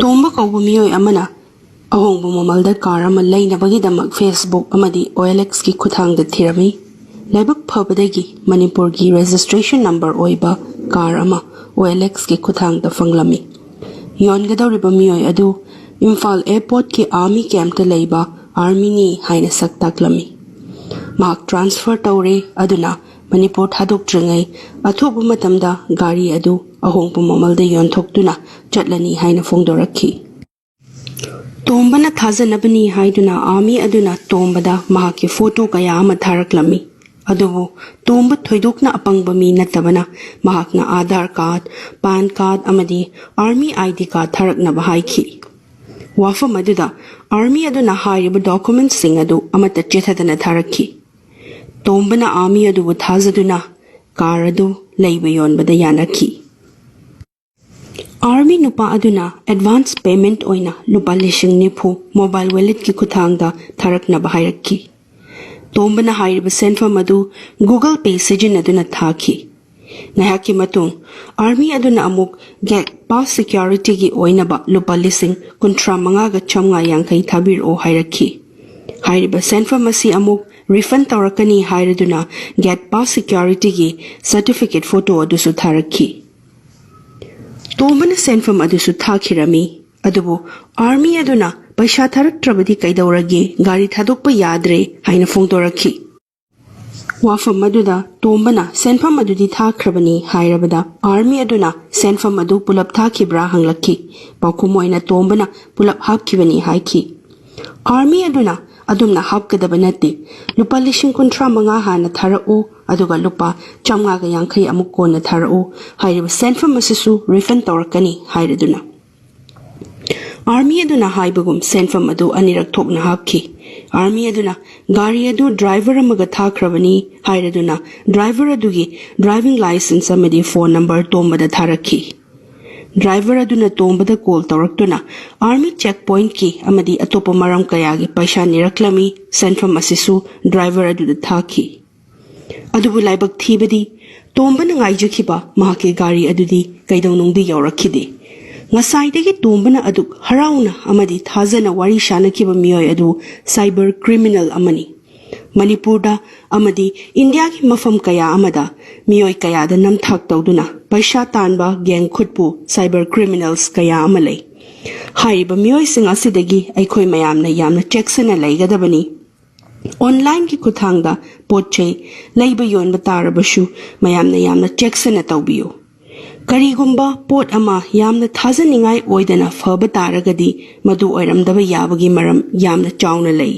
Tomba kaubu miyoi amana ahongbu mamalda car ama lainabagidamak Facebook amadi OLX ki khuthangda thirami laibak phabadagi Manipur gi registration number oiba car ama OLX ki khuthangda fanglami yongadauriba miyoi adu Imphal airport ki army camp ta leiba army ni haina saktaklami mak transfer tawre aduna Manipur thadokdringai athobu matamda gari adu ahongbu mamalda yonthokduna chatlani haina phongdorakhi Tombana thajanabani haiduna army aduna tombada mahaki photo kaya ama tharaklami adubu tomba thoidokna apangba mi natabana mahakna Aadhaar card PAN card amadi army ID card tharakna bahaiki wafam aduda army aduna hairiba documents sing adu amata chethadana tharakhi tombana army adu thajaduna car adu leiba yonbada yanakhi Army nupa aduna advance payment oina lupa lishing nipu mobile wallet ki kuthangda tharakna bahairakki tombana hairiba senfam adu Google Pay sijin aduna thaki ngahaki matung army aduna amuk get pass security gi oina ba lupa lising kuntra manga ga chamnga yangkai thabir o hairakki hairiba senfam asi amuk refund tawrakani hairaduna get pass security gi certificate photo adu su tharakki Tombana senfam adusu thakirami adubu army aduna paisa tharaktrabadi kaidaurage gari thadokpa yadre haina phongdorakhi wafam aduda tombana senfam adudi thakrabani hairabada army aduna senfam adu pulap thakibra hanglakhi pakumoina tombana pulap hapkibani haiki army aduna adumna hapkadaba natti lupa lishing kuntra manga hana tharau aduga lupa chamga ga yankhai amuk kona tharau hairiba senfam asisu refund tawrakani hairaduna army aduna haibagum senfam adu anirak thokna hapki army aduna gari adu driver amaga thakrabani hairaduna driver adugi driving license amadi phone number tombada tharakhi driver aduna tombada call tawraktuna army checkpoint ki amadi atopa maram kaya gi paisa niraklami senfam asisu driver adu thaki adubu laibak thibadi tombana ngaijukhiba mahake gari adudi kaidonungdi yaurakhide ngasaidagi tombana adu harauna amadi thajana wari shanakiba miyoi adu cyber criminal amani Manipurda amadi India ki mafam kaya amada miyoi kaya da namthak tawduna paisa tanba gang khutpu cyber criminals kaya amalai haiba miyoi sing asidagi aikhoi mayamna yamna checksana laigadabani online ki kuthangda potchei leiba yonba tarabashu mayamna yamna checksana tawbiyo karigumba pot ama yamna thajaningai oidana phaba taragadi madu oiramdaba yabagi maram yamna chauna lei